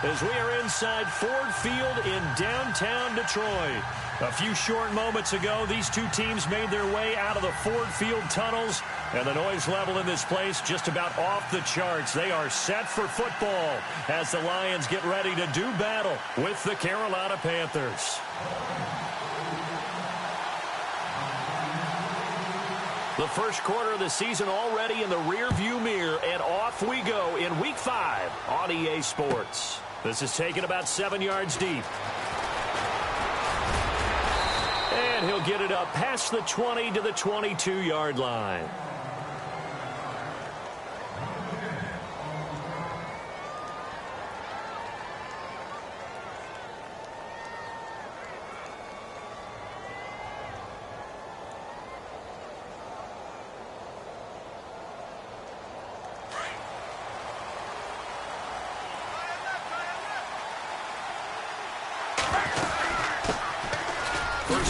as we are inside Ford Field in downtown Detroit. A few short moments ago, these two teams made their way out of the Ford Field tunnels, and the noise level in this place just about off the charts. They are set for football as the Lions get ready to do battle with the Carolina Panthers. The first quarter of the season already in the rearview mirror, and off we go in Week 5 on EA Sports. This is taken about 7 yards deep. And he'll get it up past the 20 to the 22-yard line.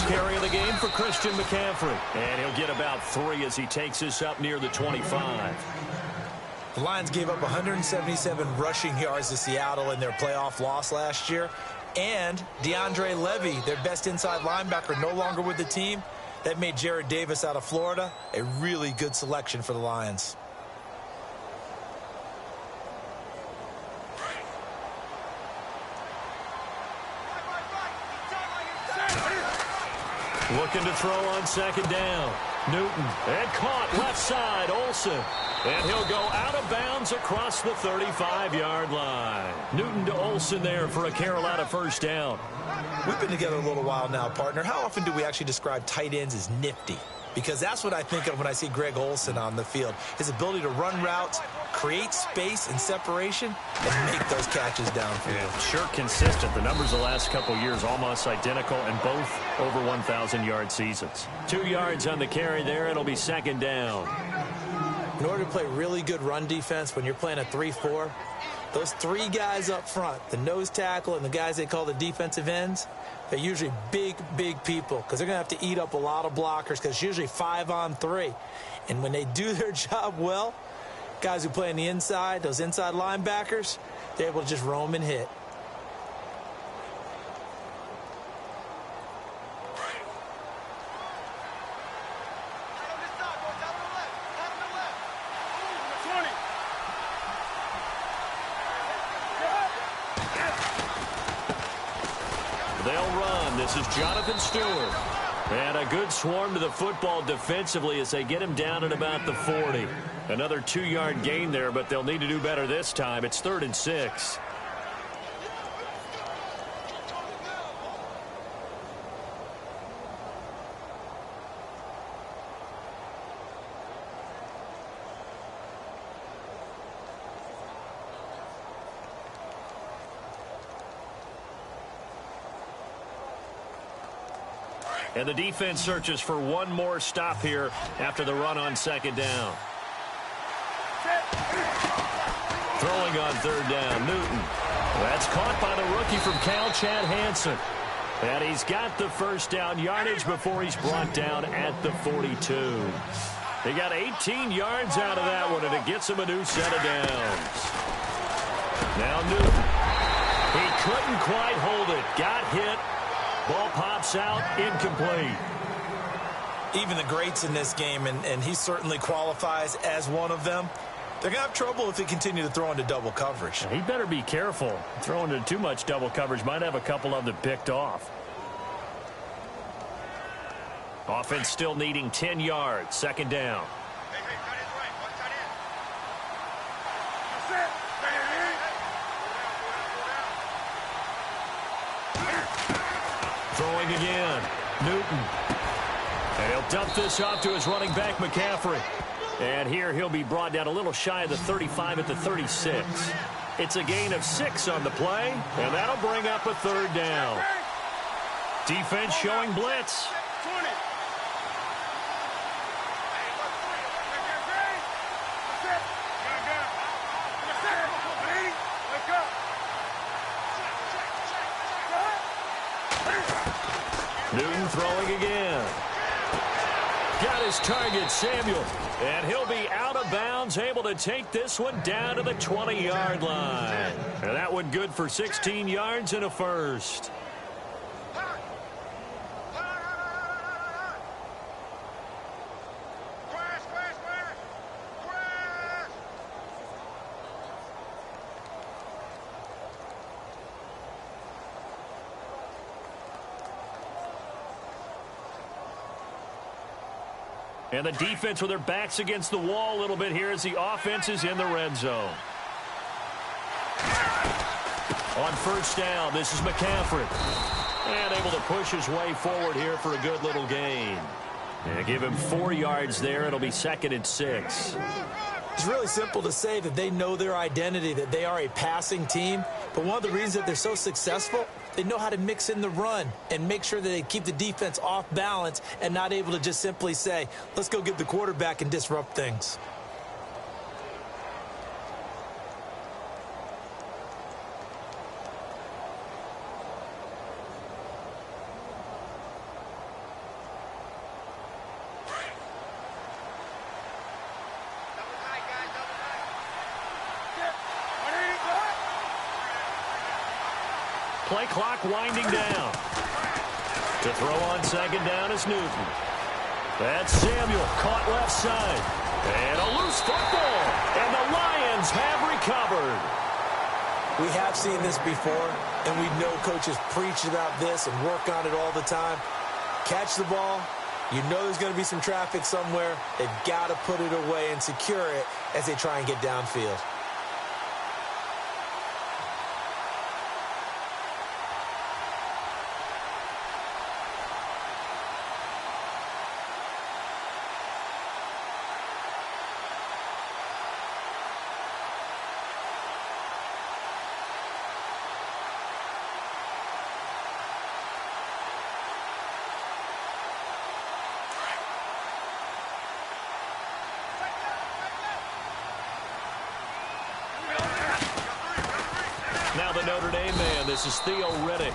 Carry of the game for Christian McCaffrey. And he'll get about 3 as he takes this up near the 25. The Lions gave up 177 rushing yards to Seattle in their playoff loss last year. And DeAndre Levy, their best inside linebacker, no longer with the team. That made Jared Davis out of Florida a really good selection for the Lions. Looking to throw on second down. Newton, and caught left side, Olsen. And he'll go out of bounds across the 35-yard line. Newton to Olsen there for a Carolina first down. We've been together a little while now, partner. How often do we actually describe tight ends as nifty? Because that's what I think of when I see Greg Olsen on the field. His ability to run routes, create space and separation, and make those catches downfield. Yeah, sure consistent. The numbers the last couple years almost identical, and both over 1,000-yard seasons. 2 yards on the carry there. It'll be second down. In order to play really good run defense when you're playing a 3-4, those 3 guys up front, the nose tackle and the guys they call the defensive ends, they're usually big, big people because they're going to have to eat up a lot of blockers because it's usually 5-on-3. And when they do their job well, guys who play on the inside, those inside linebackers, they're able to just roam and hit. They'll run. This is Jonathan Stewart. And a good swarm to the football defensively as they get him down at about the 40. Another 2-yard gain there, but they'll need to do better this time. It's 3rd and 6. And the defense searches for one more stop here after the run on second down. Throwing on third down, Newton. That's caught by the rookie from Cal, Chad Hansen. And he's got the first down yardage before he's brought down at the 42. They got 18 yards out of that one, and it gets him a new set of downs. Now Newton. He couldn't quite hold it. Got hit. Ball pops out, incomplete. Even the greats in this game, and he certainly qualifies as one of them, they're going to have trouble if they continue to throw into double coverage. He better be careful. Throwing into too much double coverage might have a couple of them picked off. Offense still needing 10 yards. Second down. Throwing again. Newton. And he'll dump this off to his running back, McCaffrey. And here he'll be brought down a little shy of the 35 at the 36. It's a gain of 6 on the play, and that'll bring up a third down. Defense showing blitz. Newton throwing again. Got his target, Samuel. And he'll be out of bounds, able to take this one down to the 20-yard line. And that one good for 16 yards and a first. And the defense with their backs against the wall a little bit here as the offense is in the red zone. On first down, this is McCaffrey. And able to push his way forward here for a good little gain. And give him 4 yards there. It'll be 2nd and 6. It's really simple to say that they know their identity, that they are a passing team. But one of the reasons that they're so successful, they know how to mix in the run and make sure that they keep the defense off balance and not able to just simply say, let's go get the quarterback and disrupt things. Play clock winding down. To throw on 2nd down is Newton. That's Samuel, caught left side. And a loose football. And the Lions have recovered. We have seen this before, and we know coaches preach about this and work on it all the time. Catch the ball. You know there's going to be some traffic somewhere. They've got to put it away and secure it as they try and get downfield. Now the Notre Dame man, this is Theo Riddick.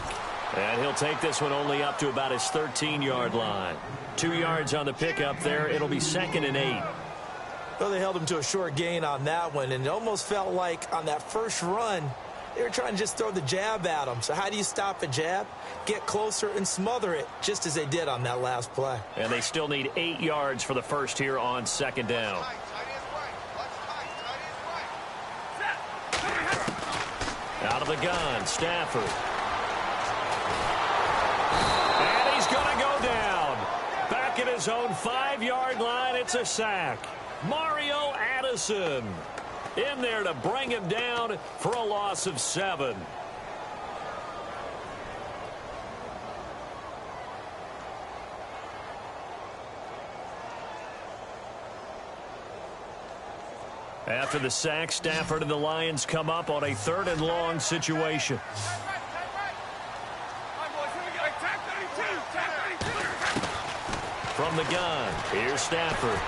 And he'll take this one only up to about his 13-yard line. 2 yards on the pickup there. It'll be 2nd and 8. Well, they held him to a short gain on that one, and it almost felt like on that first run, they were trying to just throw the jab at him. So how do you stop a jab? Get closer and smother it, just as they did on that last play. And they still need 8 yards for the first here on 2nd down. Out of the gun, Stafford. And he's going to go down. Back at his own 5-yard line, it's a sack. Mario Addison in there to bring him down for a loss of 7. After the sack, Stafford and the Lions come up on a 3rd and long situation. From the gun, here's Stafford.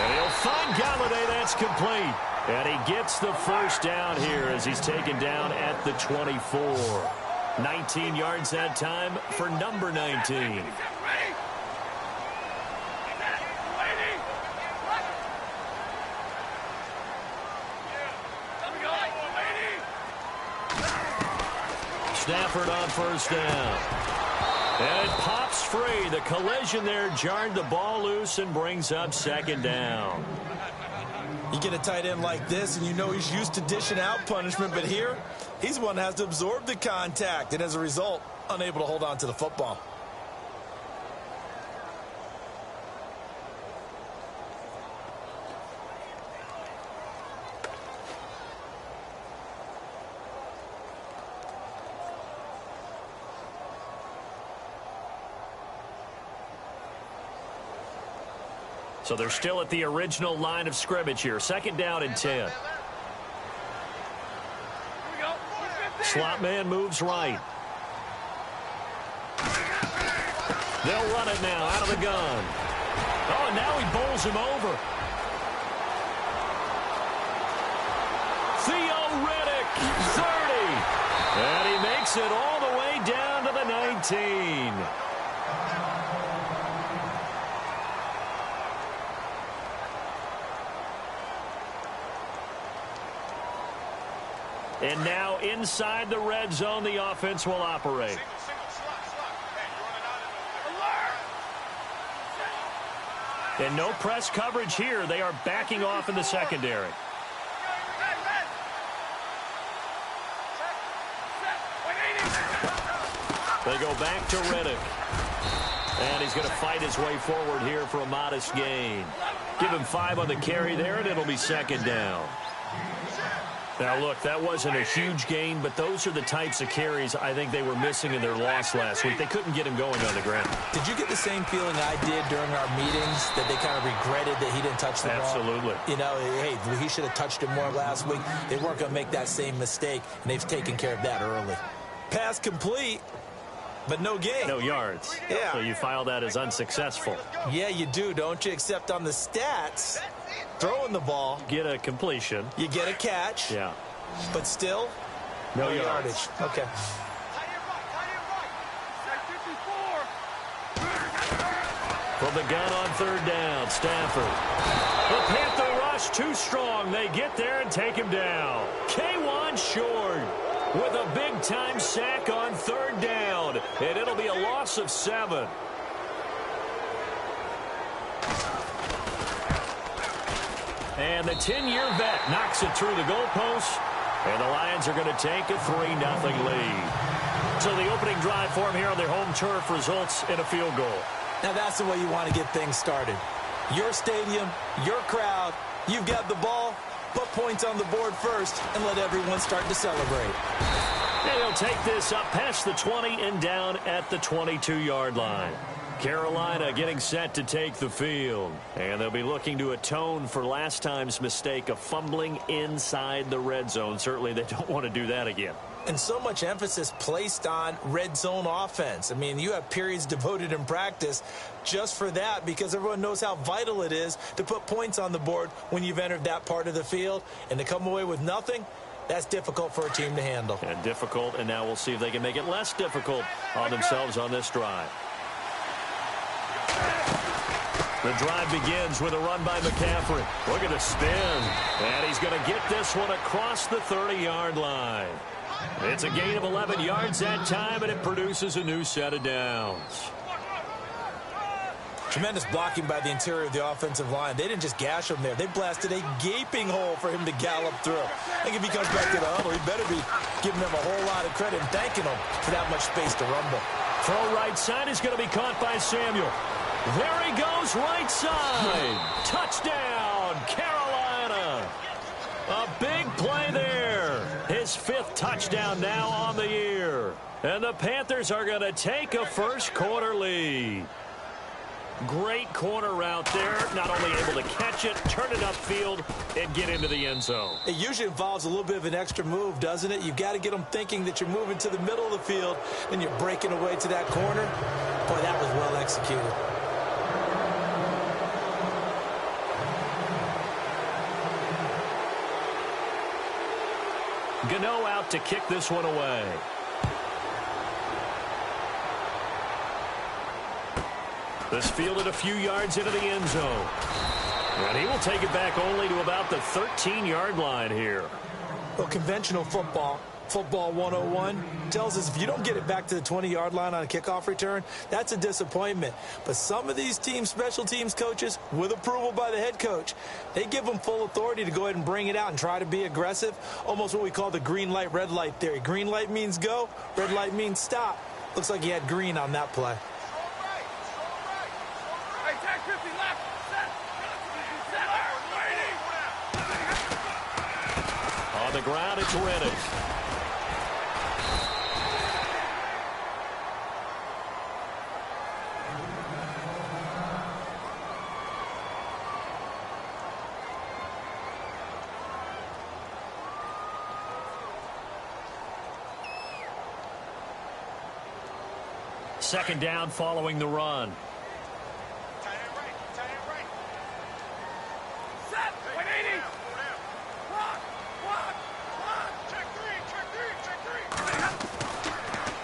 And he'll find Galladay. That's complete. And he gets the first down here as he's taken down at the 24. 19 yards that time for number 19. Stafford on first down. And it pops free. The collision there jarred the ball loose and brings up 2nd down. You get a tight end like this, and you know he's used to dishing out punishment, but here, he's the one that has to absorb the contact, and as a result, unable to hold on to the football. So they're still at the original line of scrimmage here. 2nd down and 10. Slot man moves right. They'll run it now out of the gun. Oh, and now he bowls him over. Theo Riddick, 30. And he makes it all the way down to the 19. And now inside the red zone, the offense will operate. And no press coverage here. They are backing off in the secondary. They go back to Reddick. And he's going to fight his way forward here for a modest gain. Give him 5 on the carry there, and it'll be second down. Now, look, that wasn't a huge gain, but those are the types of carries I think they were missing in their loss last week. They couldn't get him going on the ground. Did you get the same feeling I did during our meetings, that they kind of regretted that he didn't touch the ball? Absolutely. You know, hey, he should have touched it more last week. They weren't going to make that same mistake, and they've taken care of that early. Pass complete, but no gain. No yards. Yeah. So you file that as unsuccessful. Yeah, you do, don't you? Except on the stats, throwing the ball. Get a completion. You get a catch. Yeah. But still, no yardage. Okay. From the gun on third down, Stafford. The Panther rush too strong. They get there and take him down. K1 short with a big-time sack on third down. And it'll be a loss of 7. And the 10-year vet knocks it through the goalpost. And the Lions are going to take a 3-0 lead. So the opening drive for them here on their home turf results in a field goal. Now that's the way you want to get things started. Your stadium, your crowd, you've got the ball, put points on the board first, and let everyone start to celebrate. And he'll take this up past the 20 and down at the 22-yard line. Carolina getting set to take the field. And they'll be looking to atone for last time's mistake of fumbling inside the red zone. Certainly they don't want to do that again. And so much emphasis placed on red zone offense. I mean, you have periods devoted in practice just for that, because everyone knows how vital it is to put points on the board when you've entered that part of the field. And to come away with nothing, that's difficult for a team to handle. And difficult, and now we'll see if they can make it less difficult on themselves on this drive. The drive begins with a run by McCaffrey. Look at the spin. And he's going to get this one across the 30-yard line. It's a gain of 11 yards that time, and it produces a new set of downs. Tremendous blocking by the interior of the offensive line. They didn't just gash him there. They blasted a gaping hole for him to gallop through. I think if he comes back to the huddle, he better be giving them a whole lot of credit and thanking them for that much space to rumble. Throw right side is going to be caught by Samuel. There he goes, right side. Touchdown, Carolina. A big play there. His 5th touchdown now on the year. And the Panthers are going to take a first-quarter lead. Great corner route there. Not only able to catch it, turn it upfield, and get into the end zone. It usually involves a little bit of an extra move, doesn't it? You've got to get them thinking that you're moving to the middle of the field, and you're breaking away to that corner. Boy, that was well executed. Gano out to kick this one away. This fielded a few yards into the end zone. And he will take it back only to about the 13-yard line here. Well, conventional football 101, tells us if you don't get it back to the 20-yard line on a kickoff return, that's a disappointment. But some of these teams, special teams coaches, with approval by the head coach, they give them full authority to go ahead and bring it out and try to be aggressive. Almost what we call the green light, red light theory. Green light means go, red light means stop. Looks like he had green on that play. On the ground, it's Reddick. Second down following the run.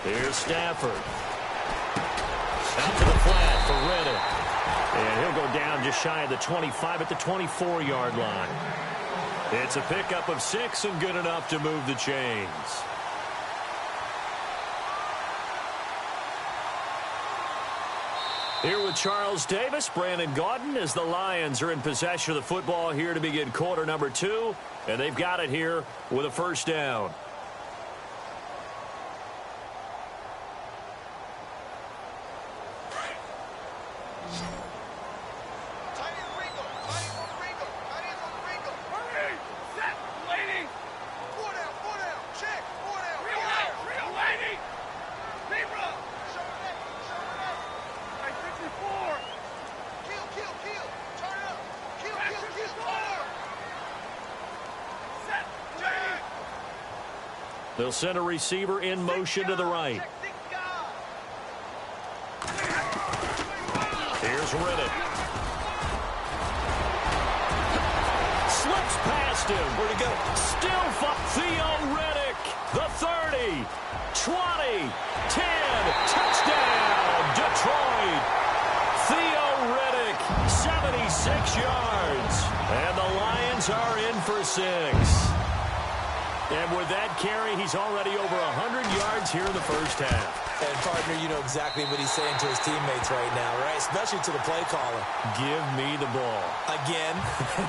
Here's Stafford. Out to the flat for Reddick. And he'll go down just shy of the 25 at the 24-yard line. It's a pickup of 6 and good enough to move the chains. Here with Charles Davis, Brandon Gaudin, as the Lions are in possession of the football here to begin quarter number 2. And they've got it here with a first down. They'll send a receiver in motion to the right. Here's Riddick. Slips past him. Where'd he go? Still Theo Riddick. The 30, 20, 10. Touchdown, Detroit. Theo Riddick, 76 yards. And the Lions are in for 6. And with that carry, he's already over 100 yards here in the first half. And, partner, you know exactly what he's saying to his teammates right now, right? Especially to the play caller. Give me the ball. Again,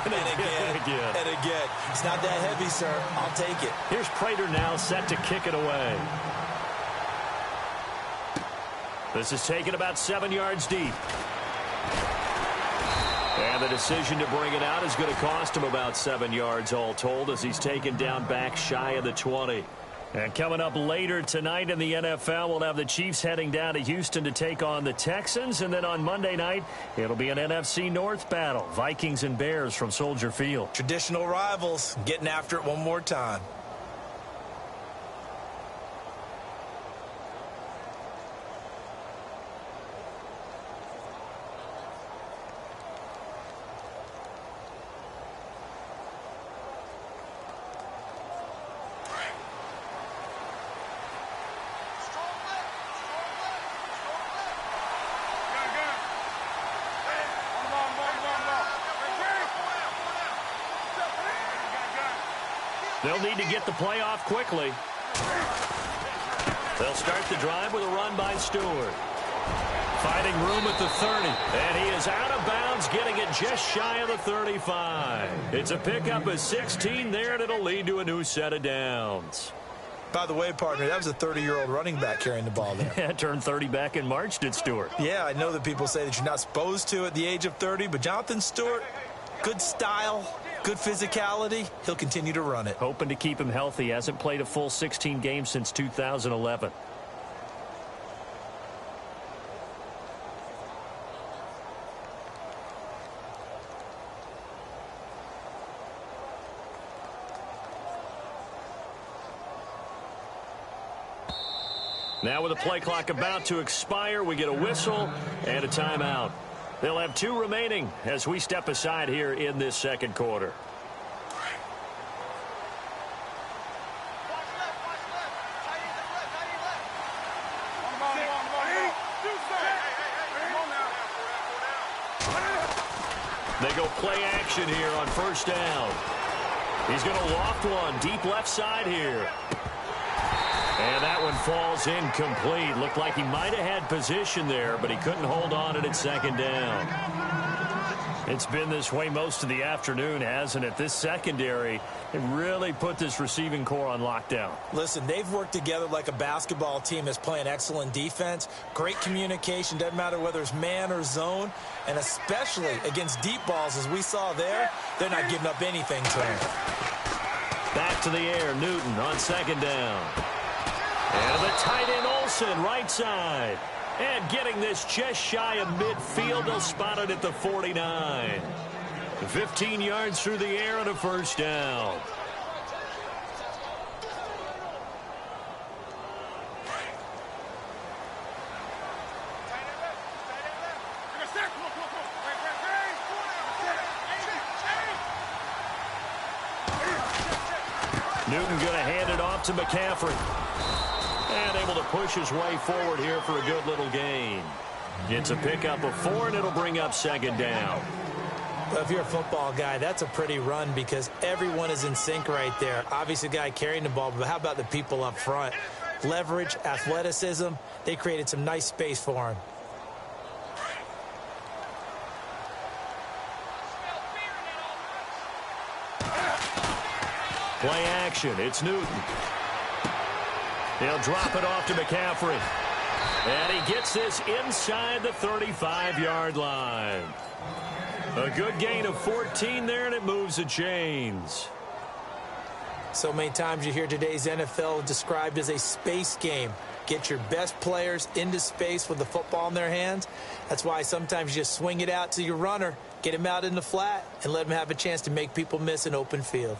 and again, and again. It's not that heavy, sir. I'll take it. Here's Prater now set to kick it away. This is taken about 7 yards deep. And the decision to bring it out is going to cost him about 7 yards all told as he's taken down back shy of the 20. And coming up later tonight in the NFL, we'll have the Chiefs heading down to Houston to take on the Texans. And then on Monday night, it'll be an NFC North battle. Vikings and Bears from Soldier Field. Traditional rivals getting after it one more time. They'll need to get the play off quickly. They'll start the drive with a run by Stewart. Finding room at the 30. And he is out of bounds, getting it just shy of the 35. It's a pickup of 16 there, and it'll lead to a new set of downs. By the way, partner, that was a 30-year-old running back carrying the ball there. Yeah, turned 30 back in March, did Stewart. Yeah, I know that people say that you're not supposed to at the age of 30, but Jonathan Stewart, good style, good physicality. He'll continue to run it. Hoping to keep him healthy. Hasn't played a full 16 games since 2011. Now with the play clock about to expire, we get a whistle and a timeout. They'll have 2 remaining as we step aside here in this second quarter. They go play action here on first down. He's going to loft one deep left side here. And that one falls incomplete. Looked like he might have had position there, but he couldn't hold on to it at second down. It's been this way most of the afternoon, hasn't it? This secondary really put this receiving core on lockdown. Listen, they've worked together like a basketball team that's playing excellent defense. Great communication, doesn't matter whether it's man or zone. And especially against deep balls, as we saw there, they're not giving up anything to him. Back to the air, Newton on second down. And the tight end Olsen, right side. And getting this just shy of midfield, they'll spot it at the 49. 15 yards through the air and a first down. Newton going to hand it off to McCaffrey. And able to push his way forward here for a good little gain. It's a pickup of 4, and it'll bring up second down. But if you're a football guy, that's a pretty run because everyone is in sync right there. Obviously, the guy carrying the ball, but how about the people up front? Leverage, athleticism, they created some nice space for him. Play action. It's Newton. He'll drop it off to McCaffrey. And he gets this inside the 35-yard line. A good gain of 14 there, and it moves the chains. So many times you hear today's NFL described as a space game. Get your best players into space with the football in their hands. That's why sometimes you just swing it out to your runner, get him out in the flat, and let him have a chance to make people miss an open field.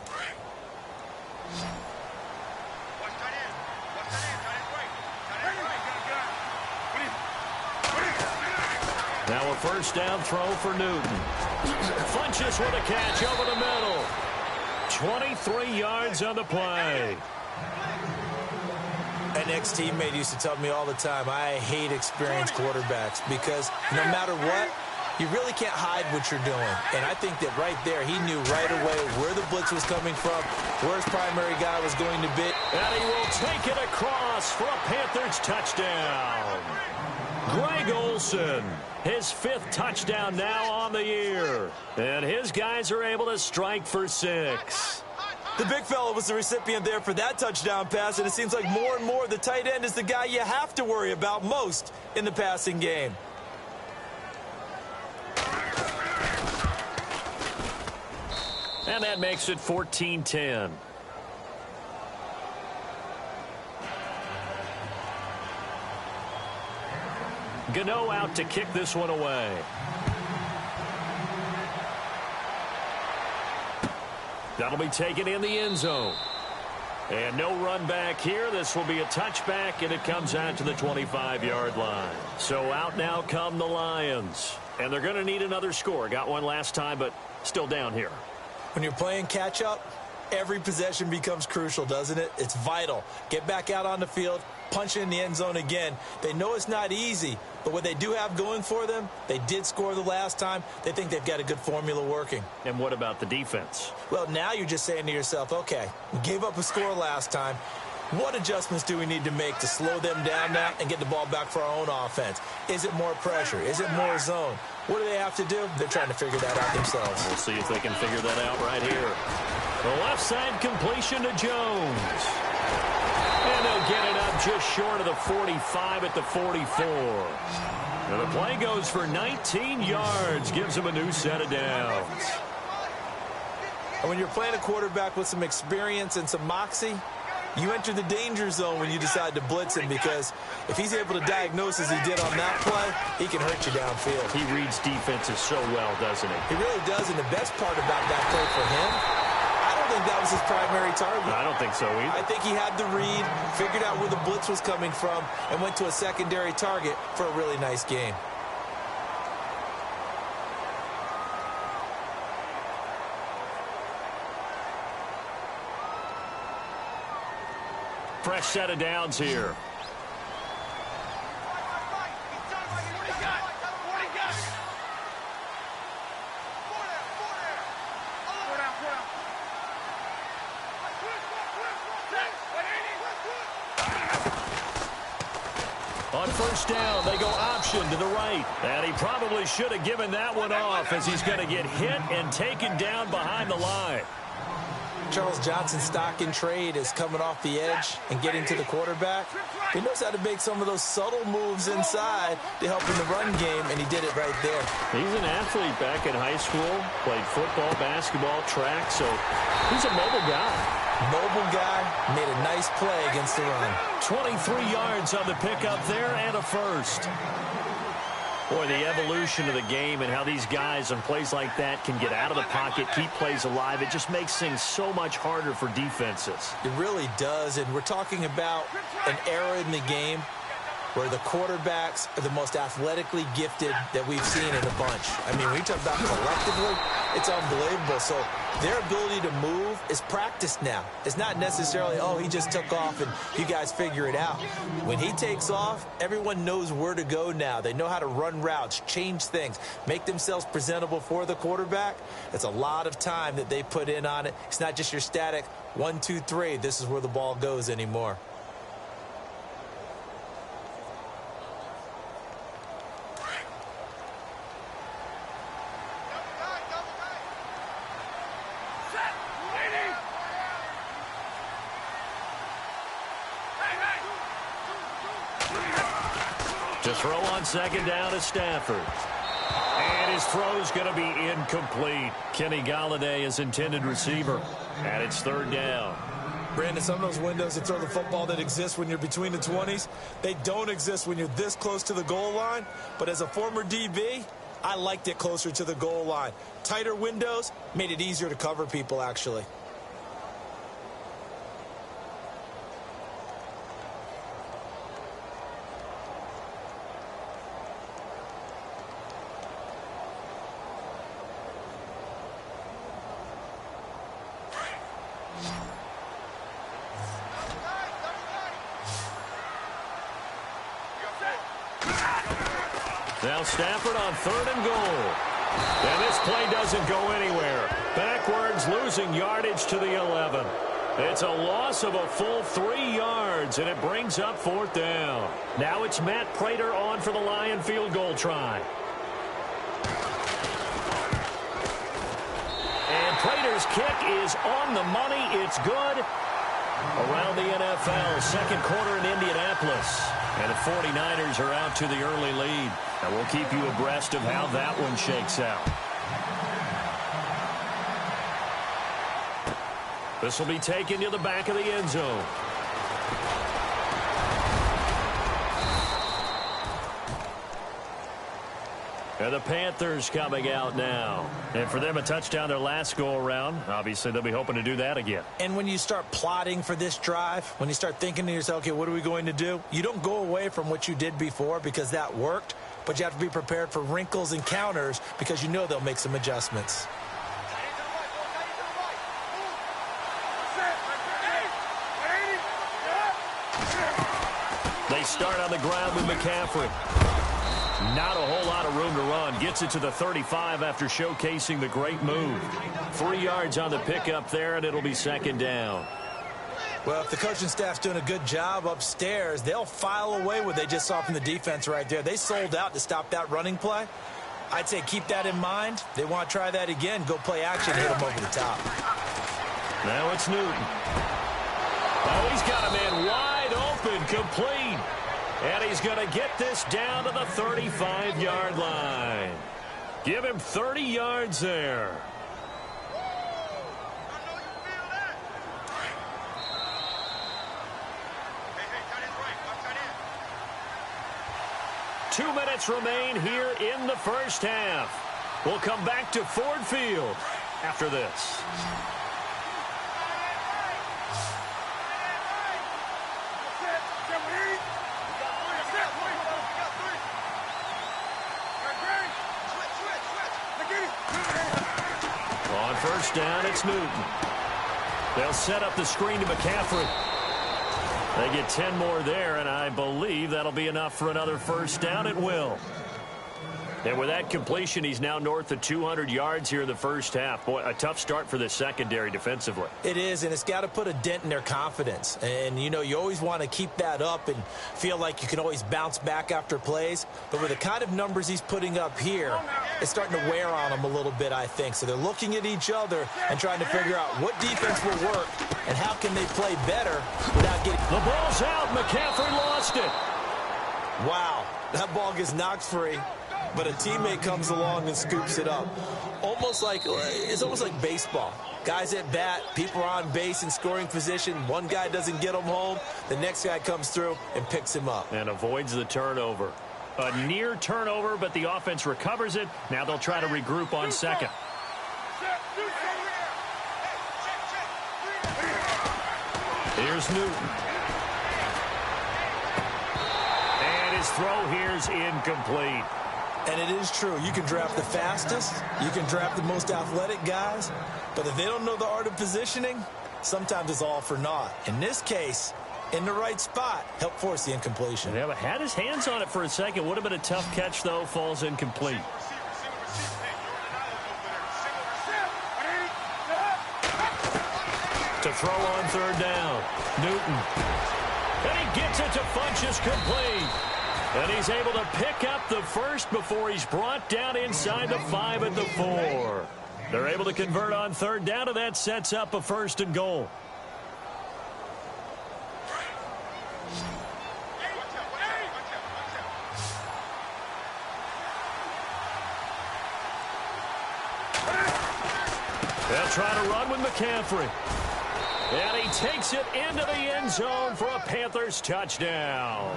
Now a first down throw for Newton. Funches with a catch over the middle. 23 yards on the play. An ex-teammate used to tell me all the time, I hate experienced quarterbacks because no matter what, you really can't hide what you're doing. And I think that right there, he knew right away where the blitz was coming from, where his primary guy was going to be. And he will take it across for a Panthers touchdown. Greg Olsen, his 5th touchdown now on the year. And his guys are able to strike for 6. The big fella was the recipient there for that touchdown pass, and it seems like more and more the tight end is the guy you have to worry about most in the passing game. And that makes it 14-10. Gano out to kick this one away. That'll be taken in the end zone. And no run back here. This will be a touchback, and it comes out to the 25-yard line. So out now come the Lions. And they're going to need another score. Got one last time, but still down here. When you're playing catch-up, every possession becomes crucial, doesn't it? It's vital. Get back out on the field, punch it in the end zone again. They know it's not easy, but what they do have going for them, they did score the last time. They think they've got a good formula working. And what about the defense? Well, now you're just saying to yourself, okay, we gave up a score last time. What adjustments do we need to make to slow them down now and get the ball back for our own offense? Is it more pressure? Is it more zone? What do they have to do? They're trying to figure that out themselves. We'll see if they can figure that out right here. The left side completion to Jones. And they'll get it up just short of the 45 at the 44. And the play goes for 19 yards, gives them a new set of downs. And when you're playing a quarterback with some experience and some moxie, you enter the danger zone when you decide to blitz him, because if he's able to diagnose as he did on that play, he can hurt you downfield. He reads defenses so well, doesn't he? He really does, and the best part about that play for him, I don't think that was his primary target. I don't think so either. I think he had the read, figured out where the blitz was coming from, and went to a secondary target for a really nice game. Fresh set of downs here. On first down, they go option to the right. And he probably should have given that one off, as he's going to get hit and taken down behind the line. Charles Johnson's stock in trade is coming off the edge and getting to the quarterback. He knows how to make some of those subtle moves inside to help in the run game, and he did it right there. He's an athlete back in high school, played football, basketball, track, so he's a mobile guy. Mobile guy, made a nice play against the run. 23 yards on the pickup there and a first. Boy, the evolution of the game and how these guys on plays like that can get out of the pocket, keep plays alive, it just makes things so much harder for defenses. It really does, and we're talking about an era in the game where the quarterbacks are the most athletically gifted that we've seen in a bunch. I mean, when you talk about collectively, it's unbelievable. So their ability to move is practiced now. It's not necessarily, oh, he just took off and you guys figure it out. When he takes off, everyone knows where to go now. They know how to run routes, change things, make themselves presentable for the quarterback. It's a lot of time that they put in on it. It's not just your static 1, 2, 3. This is where the ball goes anymore. To throw on second down is Stafford. And his throw's going to be incomplete. Kenny Golladay is intended receiver. And it's third down. Brandon, some of those windows to throw the football that exist when you're between the 20s, they don't exist when you're this close to the goal line. But as a former DB, I liked it closer to the goal line. Tighter windows made it easier to cover people, actually. Now Stafford on third and goal. And this play doesn't go anywhere. Backwards, losing yardage to the 11. It's a loss of a full 3 yards, and it brings up fourth down. Now it's Matt Prater on for the Lion field goal try. And Prater's kick is on the money. It's good. Around the NFL, second quarter in Indianapolis. And the 49ers are out to the early lead. And we'll keep you abreast of how that one shakes out. This will be taken to the back of the end zone. And the Panthers coming out now. And for them, a touchdown their last go-around. Obviously, they'll be hoping to do that again. And when you start plotting for this drive, when you start thinking to yourself, okay, what are we going to do? You don't go away from what you did before because that worked, but you have to be prepared for wrinkles and counters because you know they'll make some adjustments. They start on the ground with McCaffrey. Not a whole lot of room to run. Gets it to the 35 after showcasing the great move. 3 yards on the pickup there, and it'll be second down. Well, if the coaching staff's doing a good job upstairs, they'll file away what they just saw from the defense right there. They sold out to stop that running play. I'd say keep that in mind. They want to try that again. Go play action, hit them over the top. Now it's Newton. Oh, he's got a man wide open, complete. And he's going to get this down to the 35-yard line. Give him 30 yards there. Two minutes remain here in the first half. We'll come back to Ford Field after this. On first down, it's Newton. They'll set up the screen to McCaffrey. They get 10 more there, and I believe that'll be enough for another first down. It will. And with that completion, he's now north of 200 yards here in the first half. Boy, a tough start for the secondary defensively. It is, and it's got to put a dent in their confidence. And, you know, you always want to keep that up and feel like you can always bounce back after plays. But with the kind of numbers he's putting up here, it's starting to wear on them a little bit, I think. So they're looking at each other and trying to figure out what defense will work and how can they play better without getting... The ball's out. McCaffrey lost it. Wow, that ball gets knocked free. But a teammate comes along and scoops it up. It's almost like baseball. Guys at bat, people are on base in scoring position. One guy doesn't get him home. The next guy comes through and picks him up. And avoids the turnover. A near turnover, but the offense recovers it. Now they'll try to regroup on second. Here's Newton. His throw here's incomplete. And it is true. You can draft the fastest. You can draft the most athletic guys. But if they don't know the art of positioning, sometimes it's all for naught. In this case, in the right spot, helped force the incompletion. Yeah, but had his hands on it for a second. Would have been a tough catch, though. Falls incomplete. To throw on third down. Newton. And he gets it to Funchess complete. And he's able to pick up the first before he's brought down inside the 5 at the 4. They're able to convert on third down, and that sets up a 1st and goal. They'll try to run with McCaffrey. And he takes it into the end zone for a Panthers touchdown.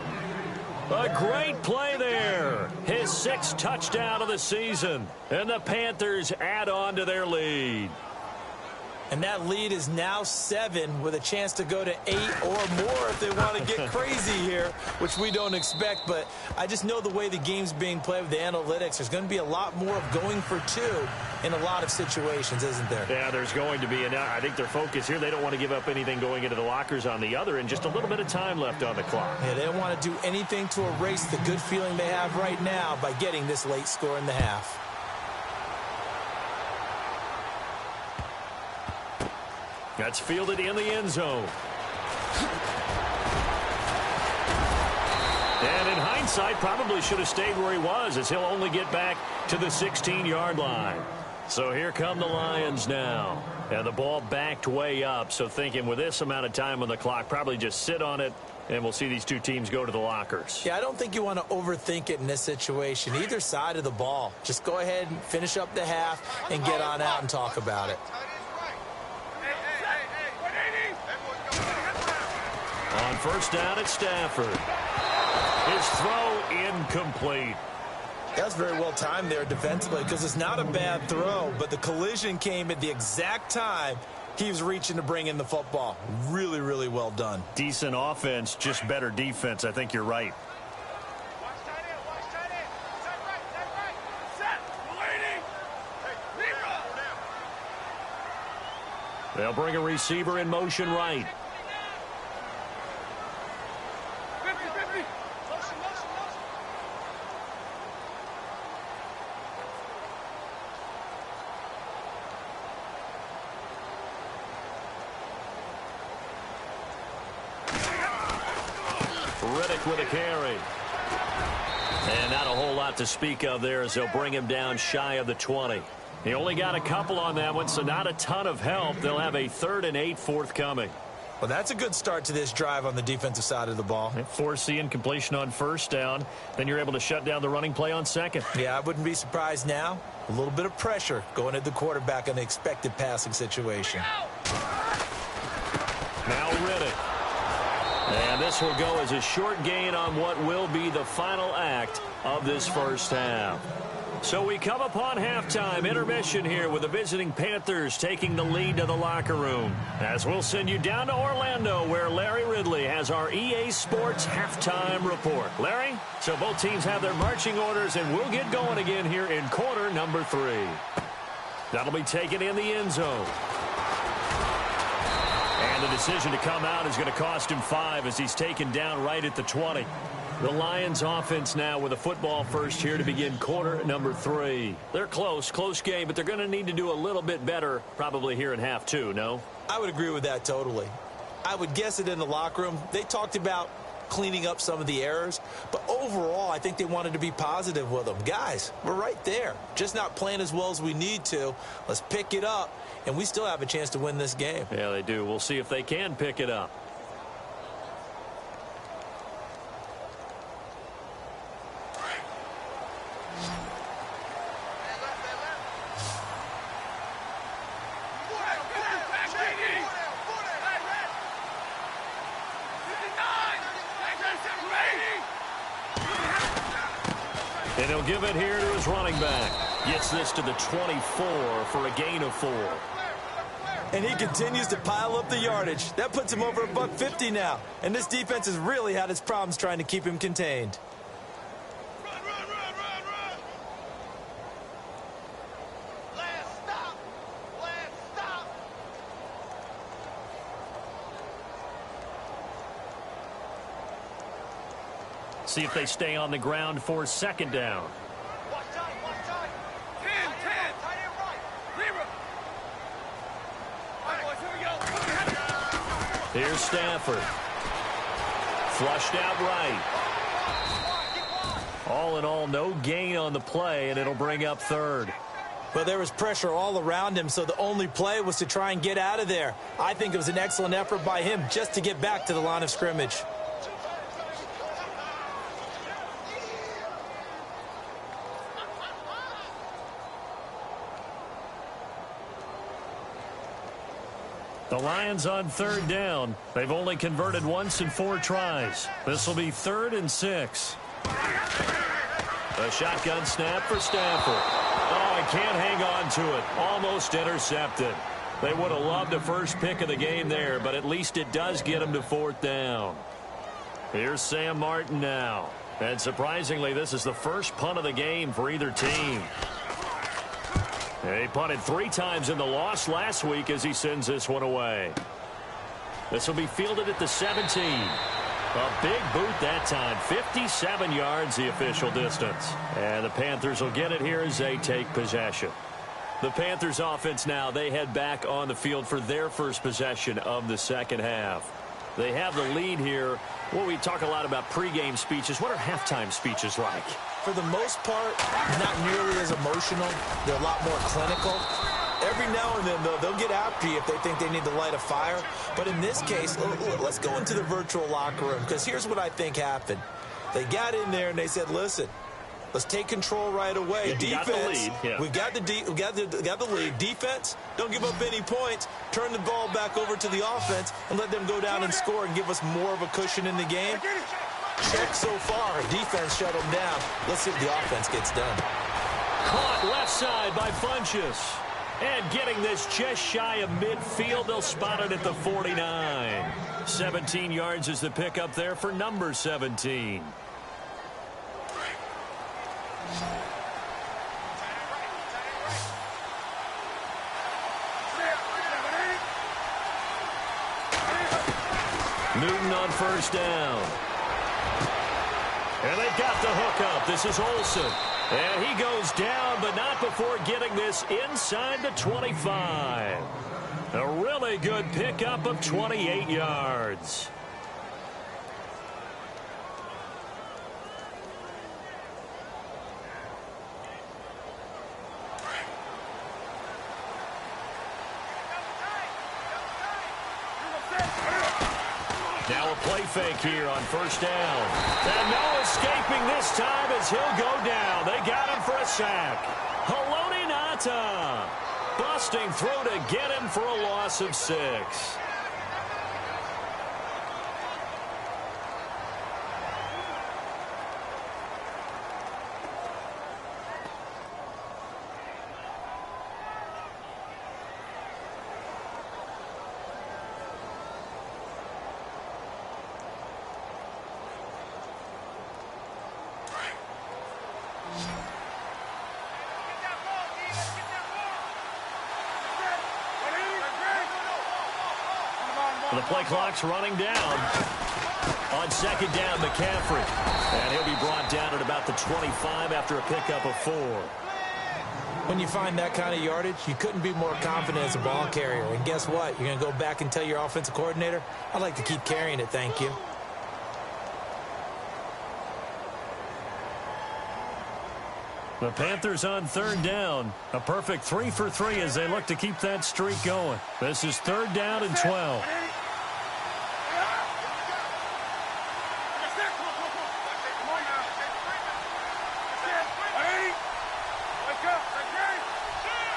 A great play there. His 6th touchdown of the season. And the Panthers add on to their lead. And that lead is now 7 with a chance to go to 8 or more if they want to get crazy here, which we don't expect. But I just know the way the game's being played with the analytics, there's going to be a lot more of going for 2 in a lot of situations, isn't there? Yeah, there's going to be. And I think their focus here, they don't want to give up anything going into the lockers on the other, and just a little bit of time left on the clock. Yeah, they don't want to do anything to erase the good feeling they have right now by getting this late score in the half. That's fielded in the end zone. And in hindsight, probably should have stayed where he was, as he'll only get back to the 16-yard line. So here come the Lions now. And the ball backed way up, so thinking with this amount of time on the clock, probably just sit on it, and we'll see these two teams go to the lockers. Yeah, I don't think you want to overthink it in this situation. Either side of the ball. Just go ahead and finish up the half and get on out and talk about it. On first down at Stafford. His throw incomplete. That's very well timed there defensively, because it's not a bad throw, but the collision came at the exact time he was reaching to bring in the football. Really, really well done. Decent offense, just better defense. I think you're right. They'll bring a receiver in motion right. With a carry. And not a whole lot to speak of there as they'll bring him down shy of the 20. He only got a couple on that one, so not a ton of help. They'll have a 3rd and 8 forthcoming. Well, that's a good start to this drive on the defensive side of the ball. Force the incompletion on first down. Then you're able to shut down the running play on second. Yeah, I wouldn't be surprised now. A little bit of pressure going at the quarterback in the expected passing situation. Now Riddick. And this will go as a short gain on what will be the final act of this first half. So we come upon halftime intermission here with the visiting Panthers taking the lead to the locker room. As we'll send you down to Orlando, where Larry Ridley has our EA Sports halftime report. Larry, so both teams have their marching orders, and we'll get going again here in quarter number 3. That'll be taken in the end zone. And the decision to come out is going to cost him 5 as he's taken down right at the 20. The Lions offense now with a football first here to begin quarter number 3. They're close game, but they're going to need to do a little bit better probably here in half 2, no? I would agree with that totally. I would guess it in the locker room. They talked about cleaning up some of the errors, but overall I think they wanted to be positive with them. Guys, we're right there. Just not playing as well as we need to. Let's pick it up, and we still have a chance to win this game. Yeah, they do. We'll see if they can pick it up. And he'll give it here to his running back. Gets this to the 24 for a gain of 4. And he continues to pile up the yardage. That puts him over $150 now. And this defense has really had its problems trying to keep him contained. See if they stay on the ground for second down. Here's Stafford. Flushed out right. All in all, no gain on the play, and it'll bring up third. Well, there was pressure all around him, so the only play was to try and get out of there. I think it was an excellent effort by him just to get back to the line of scrimmage. The Lions on third down. They've only converted once in 4 tries. This will be 3rd and 6. A shotgun snap for Stafford. Oh, he can't hang on to it. Almost intercepted. They would have loved the first pick of the game there, but at least it does get him to 4th down. Here's Sam Martin now. And surprisingly, this is the first punt of the game for either team. He punted 3 times in the loss last week as he sends this one away. This will be fielded at the 17. A big boot that time. 57 yards the official distance. And the Panthers will get it here as they take possession. The Panthers offense now, they head back on the field for their first possession of the second half. They have the lead here. Well, we talk a lot about pregame speeches. What are halftime speeches like? For the most part, not nearly as emotional. They're a lot more clinical. Every now and then, though, they'll get after you if they think they need to light a fire. But in this case, let's go into the virtual locker room, because here's what I think happened. They got in there and they said, listen, let's take control right away. Defense, we've got the lead. Defense, don't give up any points. Turn the ball back over to the offense and let them go down and score and give us more of a cushion in the game. Check so far. Defense shut them down. Let's see if the offense gets done. Caught left side by Funchess. And getting this just shy of midfield, they'll spot it at the 49. 17 yards is the pickup there for number 17. Newton on first down. And they've got the hook up. This is Olsen. And he goes down, but not before getting this inside the 25. A really good pickup of 28 yards. Now a play fake here on first down. And no escaping this time as he'll go down. They got him for a sack. Haloti Ngata busting through to get him for a loss of 6. The play clock's running down. On second down, McCaffrey. And he'll be brought down at about the 25 after a pickup of 4. When you find that kind of yardage, you couldn't be more confident as a ball carrier. And guess what? You're going to go back and tell your offensive coordinator, I'd like to keep carrying it, thank you. The Panthers on third down. A perfect 3 for 3 as they look to keep that streak going. This is third down and 12.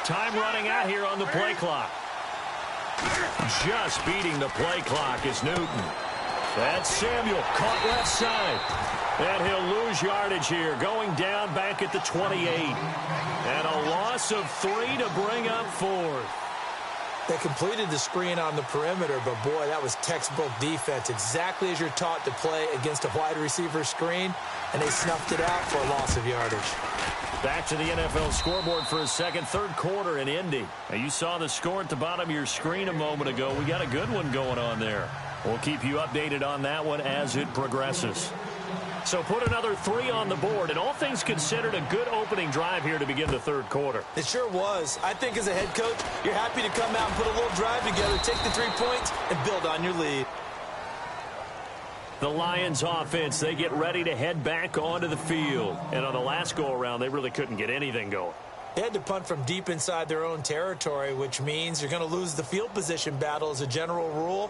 Time running out here on the play clock. Just beating the play clock is Newton. That's Samuel, caught left side. And he'll lose yardage here, going down back at the 28. And a loss of 3 to bring up 4th. They completed the screen on the perimeter, but boy, that was textbook defense. Exactly as you're taught to play against a wide receiver screen, and they snuffed it out for a loss of yardage. Back to the NFL scoreboard for a second, third quarter in Indy. Now, you saw the score at the bottom of your screen a moment ago. We got a good one going on there. We'll keep you updated on that one as it progresses. So put another 3 on the board, and all things considered, a good opening drive here to begin the third quarter. It sure was. I think as a head coach, you're happy to come out and put a little drive together, take the 3 points, and build on your lead. The Lions offense, they get ready to head back onto the field. And on the last go-around, they really couldn't get anything going. They had to punt from deep inside their own territory, which means you're going to lose the field position battle as a general rule.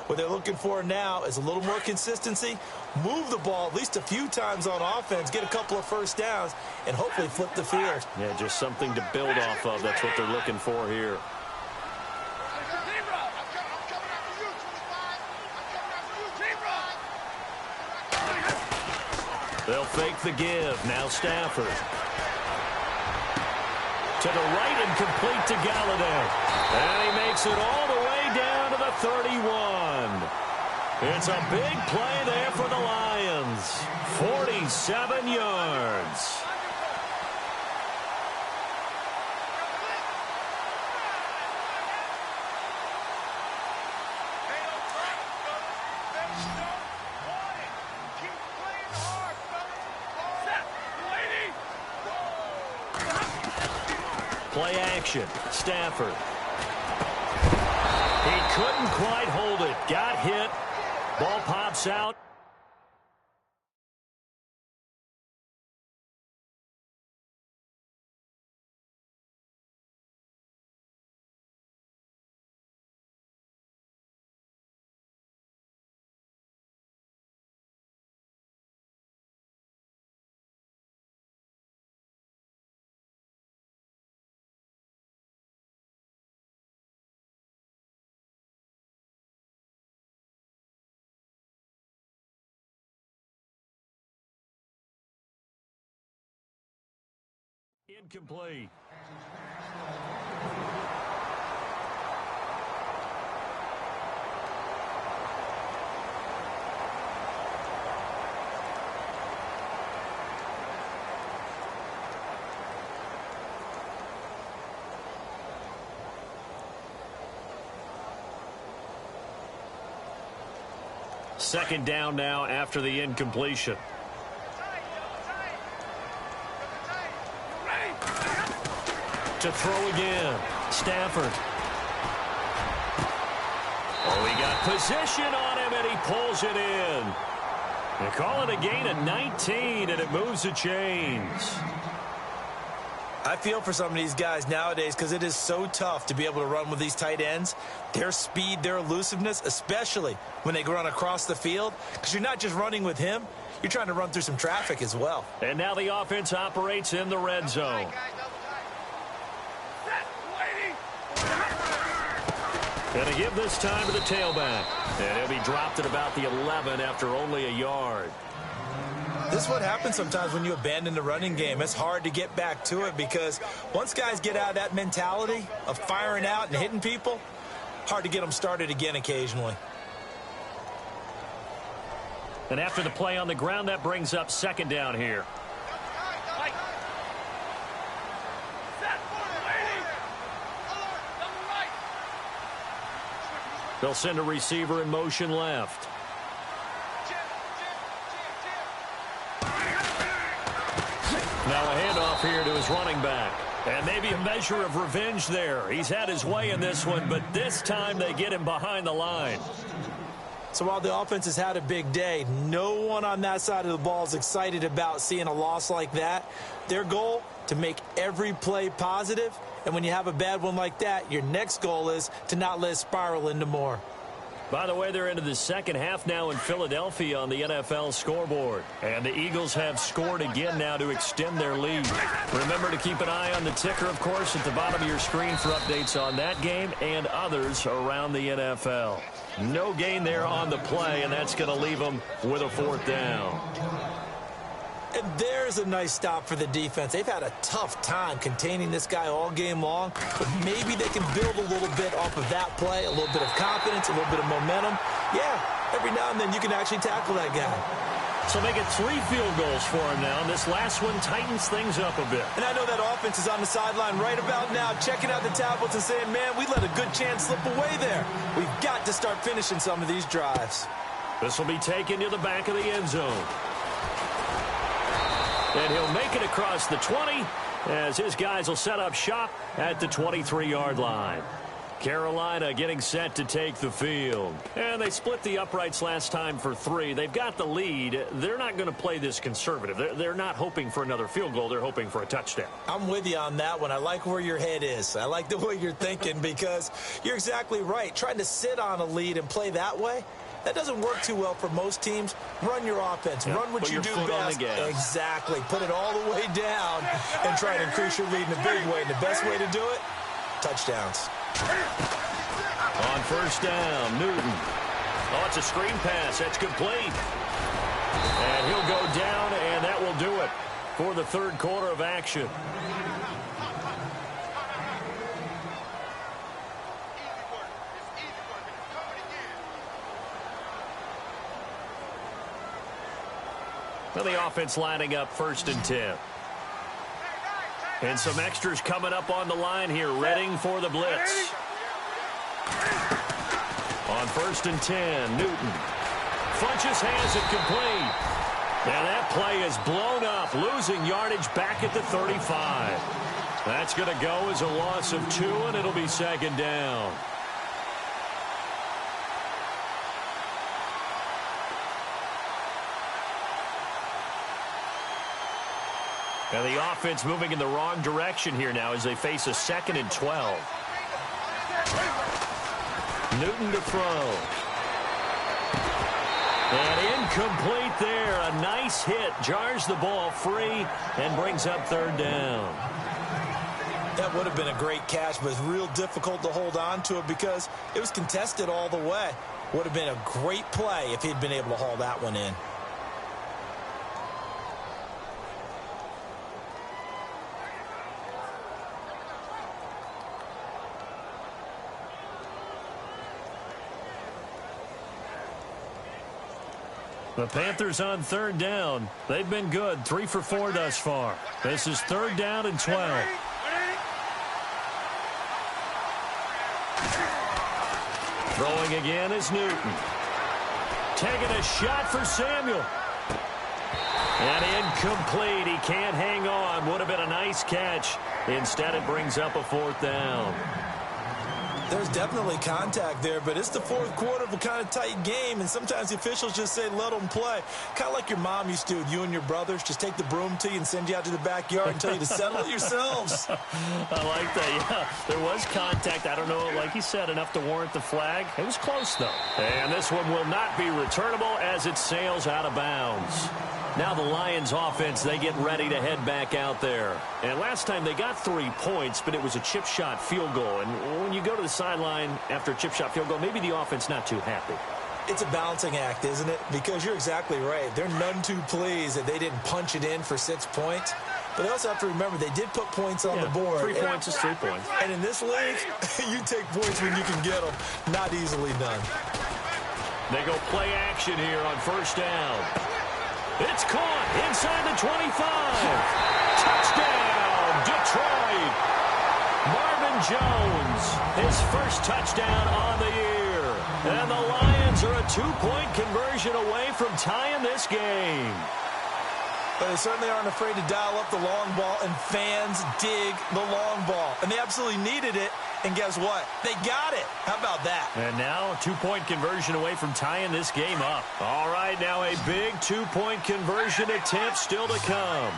What they're looking for now is a little more consistency, move the ball at least a few times on offense, get a couple of first downs, and hopefully flip the field. Yeah, just something to build off of. That's what they're looking for here. They'll fake the give. Now Stafford. To the right and complete to Galladay. And he makes it all the way down to the 31. It's a big play there for the Lions. 47 yards. Play action. Stafford. He couldn't quite hold it. Got hit. Ball pops out. Incomplete. Second down now after the incompletion. To throw again. Stafford. Oh, he got position on him, and he pulls it in. They call it a gain of 19, and it moves the chains. I feel for some of these guys nowadays because it is so tough to be able to run with these tight ends. Their speed, their elusiveness, especially when they run across the field, because you're not just running with him, you're trying to run through some traffic as well. And now the offense operates in the red zone. Going to give this time to the tailback. And he'll be dropped at about the 11 after only a yard. This is what happens sometimes when you abandon the running game. It's hard to get back to it because once guys get out of that mentality of firing out and hitting people, hard to get them started again occasionally. And after the play on the ground, that brings up second down here. They'll send a receiver in motion left. Now a handoff here to his running back. And maybe a measure of revenge there. He's had his way in this one, but this time they get him behind the line. So while the offense has had a big day, no one on that side of the ball is excited about seeing a loss like that. Their goal, to make every play positive. And when you have a bad one like that, your next goal is to not let it spiral into more. By the way, they're into the second half now in Philadelphia on the NFL scoreboard. And the Eagles have scored again now to extend their lead. Remember to keep an eye on the ticker, of course, at the bottom of your screen for updates on that game and others around the NFL. No gain there on the play, and that's going to leave them with a fourth down. And there's a nice stop for the defense. They've had a tough time containing this guy all game long, but maybe they can build a little bit off of that play, a little bit of confidence, a little bit of momentum. Yeah, every now and then you can actually tackle that guy. So make it 3 field goals for him now, and this last one tightens things up a bit. And I know that offense is on the sideline right about now, checking out the tablets and saying, man, we let a good chance slip away there. We've got to start finishing some of these drives. This will be taken to the back of the end zone. And he'll make it across the 20 as his guys will set up shop at the 23-yard line. Carolina getting set to take the field. And they split the uprights last time for 3. They've got the lead. They're not going to play this conservative. They're not hoping for another field goal. They're hoping for a touchdown. I'm with you on that one. I like where your head is. I like the way you're thinking because you're exactly right. Trying to sit on a lead and play that way, that doesn't work too well for most teams. Run your offense. Yep. Run what Put you your do foot on best. the gas. Exactly. Put it all the way down and try to increase your lead in a big way. And the best way to do it, touchdowns. On first down, Newton. Oh, it's a screen pass. That's complete. And he'll go down, and that will do it for the third quarter of action. Well, the offense lining up 1st and 10. And some extras coming up on the line here, readying for the blitz. On 1st and 10, Newton. Funches has it complete. And that play is blown up, losing yardage back at the 35. That's going to go as a loss of 2, and it'll be 2nd down. And the offense moving in the wrong direction here now as they face a 2nd and 12. Newton to throw. And incomplete there. A nice hit. Jars the ball free and brings up 3rd down. That would have been a great catch, but it's real difficult to hold on to it because it was contested all the way. Would have been a great play if he'd been able to haul that one in. The Panthers on 3rd down. They've been good. 3 for 4 thus far. This is 3rd down and 12. Throwing again is Newton. Taking a shot for Samuel. And incomplete. He can't hang on. Would have been a nice catch. Instead, it brings up a 4th down. There's definitely contact there, but it's the 4th quarter of a kind of tight game, and sometimes the officials just say, let them play. Kind of like your mom used to with you and your brothers. Just take the broom to you and send you out to the backyard and tell you to settle it yourselves. I like that, yeah. There was contact. I don't know, like you said, enough to warrant the flag. It was close, though. And this one will not be returnable as it sails out of bounds. Now the Lions offense, they get ready to head back out there. And last time they got 3 points, but it was a chip shot field goal. And when you go to the sideline after a chip shot field goal, maybe the offense not too happy. It's a balancing act, isn't it? Because you're exactly right. They're none too pleased that they didn't punch it in for 6 points. But they also have to remember they did put points on the board. 3 points is 3 points. And in this league, you take points when you can get them. Not easily done. They go play action here on first down. It's caught inside the 25. Touchdown, Detroit. Marvin Jones, his first touchdown on the year. And the Lions are a 2-point conversion away from tying this game. But they certainly aren't afraid to dial up the long ball, and fans dig the long ball. And they absolutely needed it, and guess what? They got it. How about that? And now a 2-point conversion away from tying this game up. All right, now a big 2-point conversion attempt still to come.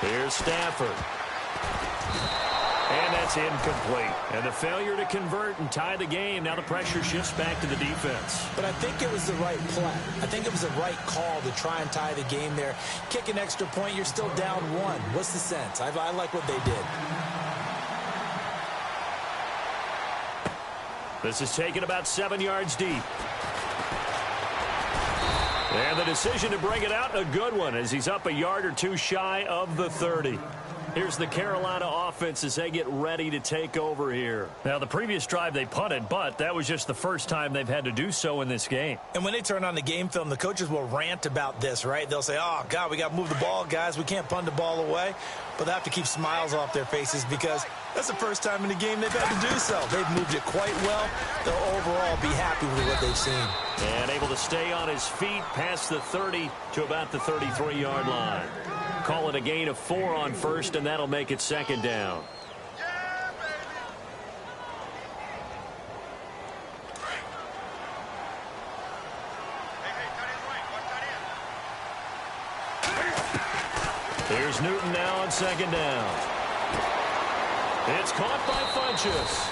Here's Stafford. And that's incomplete. And the failure to convert and tie the game. Now the pressure shifts back to the defense. But I think it was the right play. I think it was the right call to try and tie the game there. Kick an extra point, you're still down 1. What's the sense? I like what they did. This is taken about 7 yards deep. And the decision to bring it out, a good one, as he's up a yard or 2 shy of the 30. Here's the Carolina offense as they get ready to take over here. Now, the previous drive they punted, but that was just the first time they've had to do so in this game. And when they turn on the game film, the coaches will rant about this, right? They'll say, oh, God, we got to move the ball, guys. We can't punt the ball away. But they have to keep smiles off their faces because that's the first time in the game they've had to do so. They've moved it quite well. They'll overall be happy with what they've seen. And able to stay on his feet past the 30 to about the 33-yard line. Call it a gain of 4 on first, and that'll make it second down. Here's Newton now on second down. It's caught by Funchess.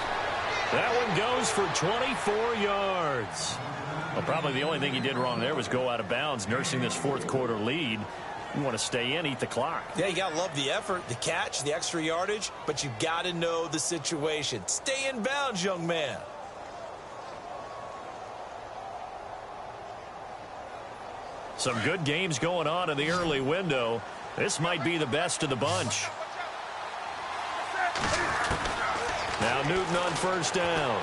That one goes for 24 yards. Well, probably the only thing he did wrong there was go out of bounds, nursing this fourth quarter lead. You want to stay in, eat the clock. Yeah, you got to love the effort, the catch, the extra yardage, but you got to know the situation. Stay in bounds, young man. Some good games going on in the early window. This might be the best of the bunch. Now Newton on first down.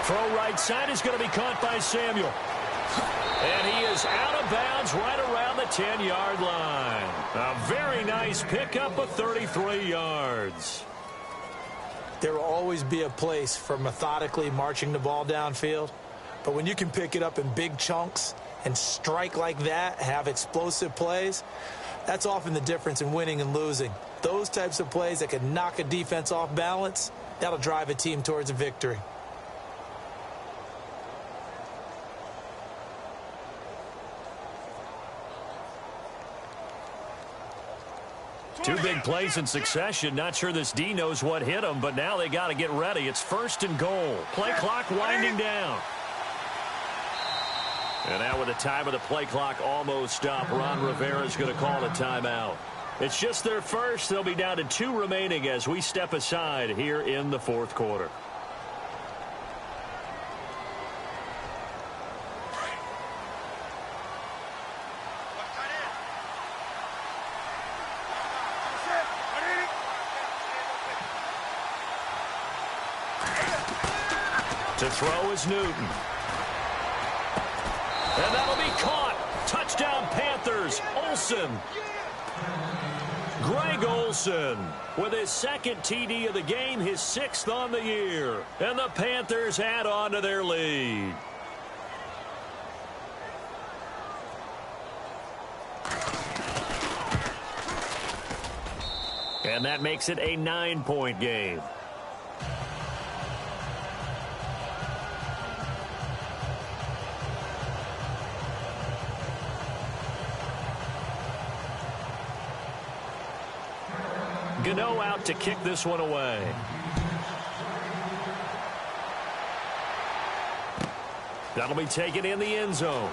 Throw right side is going to be caught by Samuel. And he is out of bounds right around the 10-yard line. A very nice pickup of 33 yards. There will always be a place for methodically marching the ball downfield. But when you can pick it up in big chunks and strike like that, have explosive plays, that's often the difference in winning and losing. Those types of plays that can knock a defense off balance, that'll drive a team towards a victory. Two big plays in succession. Not sure this D knows what hit him, but now they got to get ready. It's first and goal. Play clock winding down. And now with the time of the play clock almost up, Ron Rivera is going to call a timeout. It's just their first. They'll be down to 2 remaining as we step aside here in the fourth quarter. To throw is Newton. And that'll be caught. Touchdown Panthers. Olsen. Greg Olsen with his second TD of the game, his 6th on the year. And the Panthers add on to their lead. And that makes it a 9-point game. Gano out to kick this one away. That'll be taken in the end zone.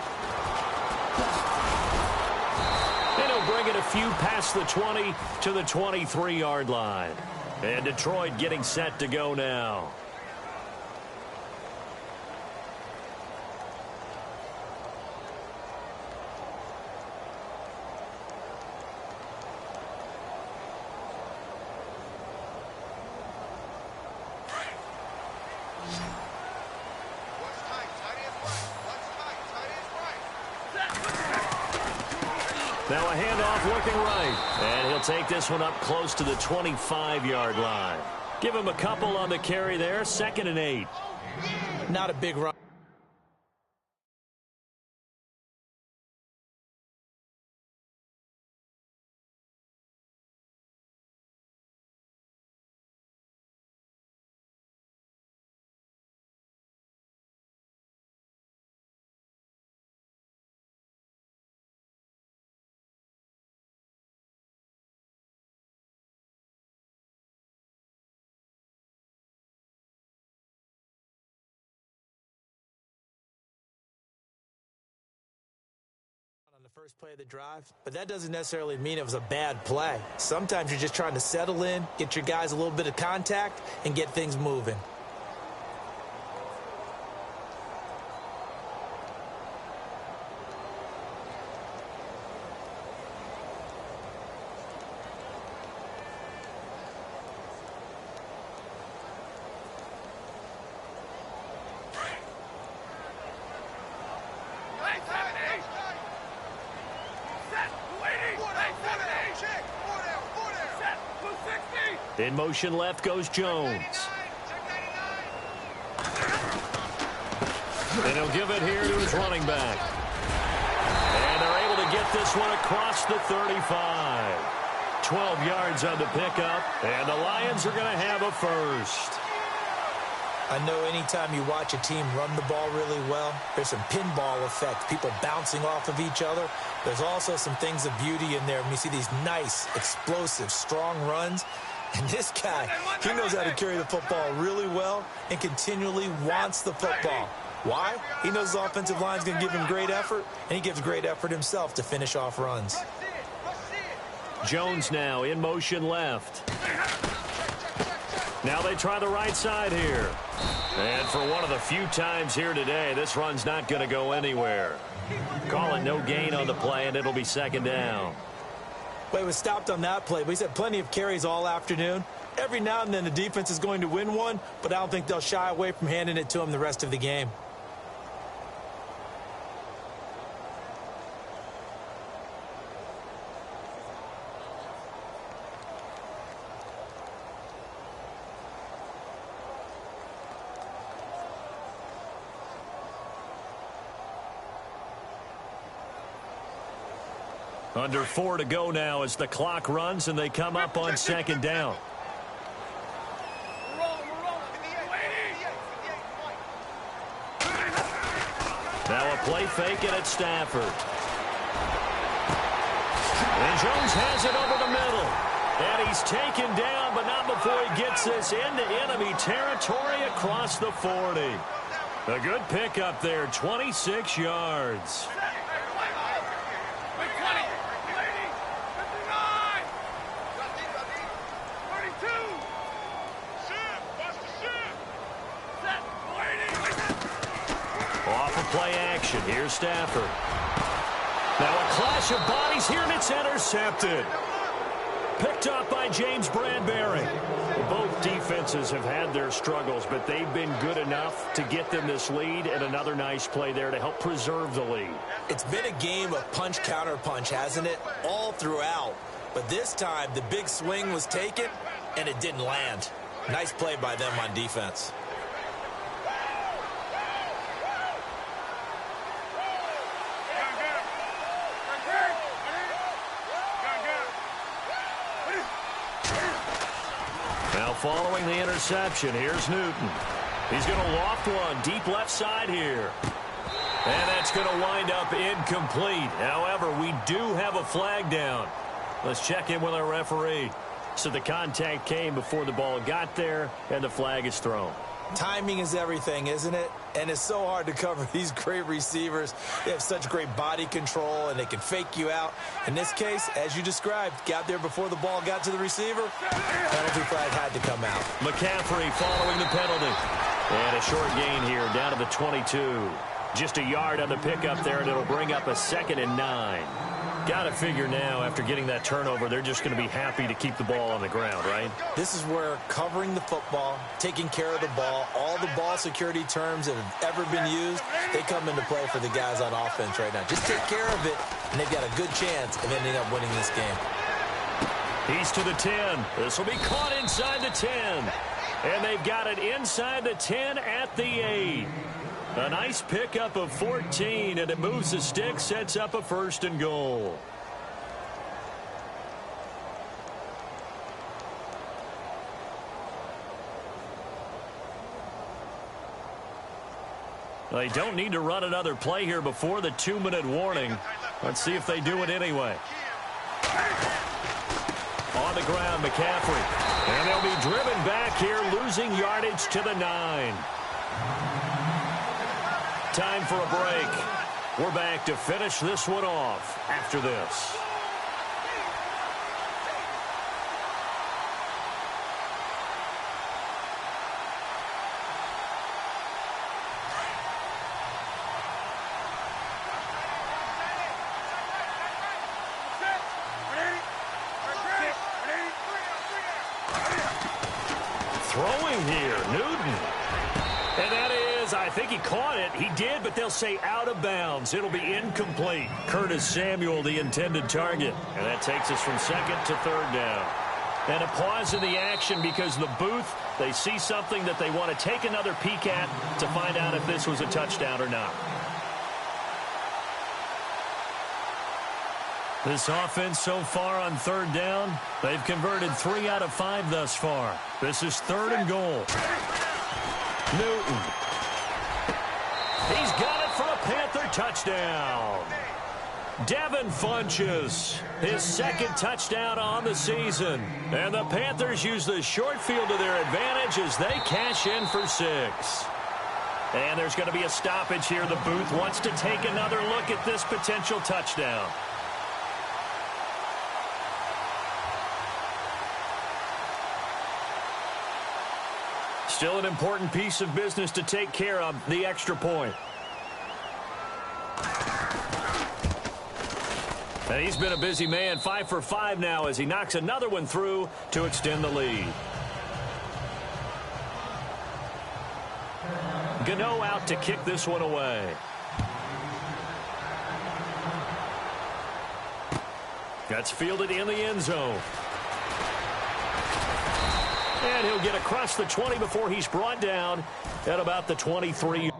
And he'll bring it a few past the 20 to the 23-yard line. And Detroit getting set to go now. Now a handoff looking right. And he'll take this one up close to the 25-yard line. Give him a couple on the carry there. 2nd and 8. Not a big run. On the first play of the drive, but that doesn't necessarily mean it was a bad play. Sometimes you're just trying to settle in, get your guys a little bit of contact, and get things moving. In motion left goes Jones. And he'll give it here to his running back. And they're able to get this one across the 35. 12 yards on the pickup, and the Lions are going to have a first. I know anytime you watch a team run the ball really well, there's some pinball effect, people bouncing off of each other. There's also some things of beauty in there when you see these nice, explosive, strong runs. And this guy, he knows how to carry the football really well and continually wants the football. Why? He knows his offensive line's going to give him great effort, and he gives great effort himself to finish off runs. Jones now in motion left. Now they try the right side here. And for one of the few times here today, this run's not going to go anywhere. Call it no gain on the play, and it'll be second down. Well, he was stopped on that play, but he's had plenty of carries all afternoon. Every now and then the defense is going to win one, but I don't think they'll shy away from handing it to him the rest of the game. Under 4 to go now as the clock runs and they come up on second down. Now a play fake and it's Stafford. And Jones has it over the middle. And he's taken down, but not before he gets this into enemy territory across the 40. A good pickup there, 26 yards. Play action. Here's Stafford. Now a clash of bodies here, and it's intercepted. Picked up by James Bradbury. Both defenses have had their struggles, but they've been good enough to get them this lead, and another nice play there to help preserve the lead. It's been a game of punch-counter-punch, hasn't it? All throughout. But this time, the big swing was taken, and it didn't land. Nice play by them on defense. Following the interception, here's Newton. He's going to loft one deep left side here. And that's going to wind up incomplete. However, we do have a flag down. Let's check in with our referee. So the contact came before the ball got there, and the flag is thrown. Timing is everything, isn't it? And it's so hard to cover these great receivers. They have such great body control, and they can fake you out. In this case, as you described, got there before the ball got to the receiver. Penalty flag had to come out. McCaffrey following the penalty. And a short gain here down to the 22. Just a yard on the pickup there, and it'll bring up a 2nd and 9. Got to figure now, after getting that turnover, they're just going to be happy to keep the ball on the ground, right? This is where covering the football, taking care of the ball, all the ball security terms that have ever been used, they come into play for the guys on offense right now. Just take care of it, and they've got a good chance of ending up winning this game. He's to the 10. This will be caught inside the 10. And they've got it inside the 10 at the 8. A nice pickup of 14, and it moves the stick, sets up a 1st and goal. They don't need to run another play here before the 2-minute warning. Let's see if they do it anyway. On the ground, McCaffrey. And they'll be driven back here, losing yardage to the 9. Time for a break. We're back to finish this one off after this. Throwing here, Newton. And that is, I think he caught it. He did, but they'll say out of bounds. It'll be incomplete. Curtis Samuel, the intended target. And that takes us from 2nd to 3rd down. And a pause in the action because the booth, they see something that they want to take another peek at to find out if this was a touchdown or not. This offense so far on third down, they've converted 3 out of 5 thus far. This is 3rd and goal. Newton. He's got it for a Panther touchdown. Devin Funchess, his 2nd touchdown on the season. And the Panthers use the short field to their advantage as they cash in for 6. And there's going to be a stoppage here. The booth wants to take another look at this potential touchdown. Still an important piece of business to take care of, the extra point. And he's been a busy man, 5 for 5 now as he knocks another one through to extend the lead. Gano out to kick this one away. That's fielded in the end zone. And he'll get across the 20 before he's brought down at about the 23.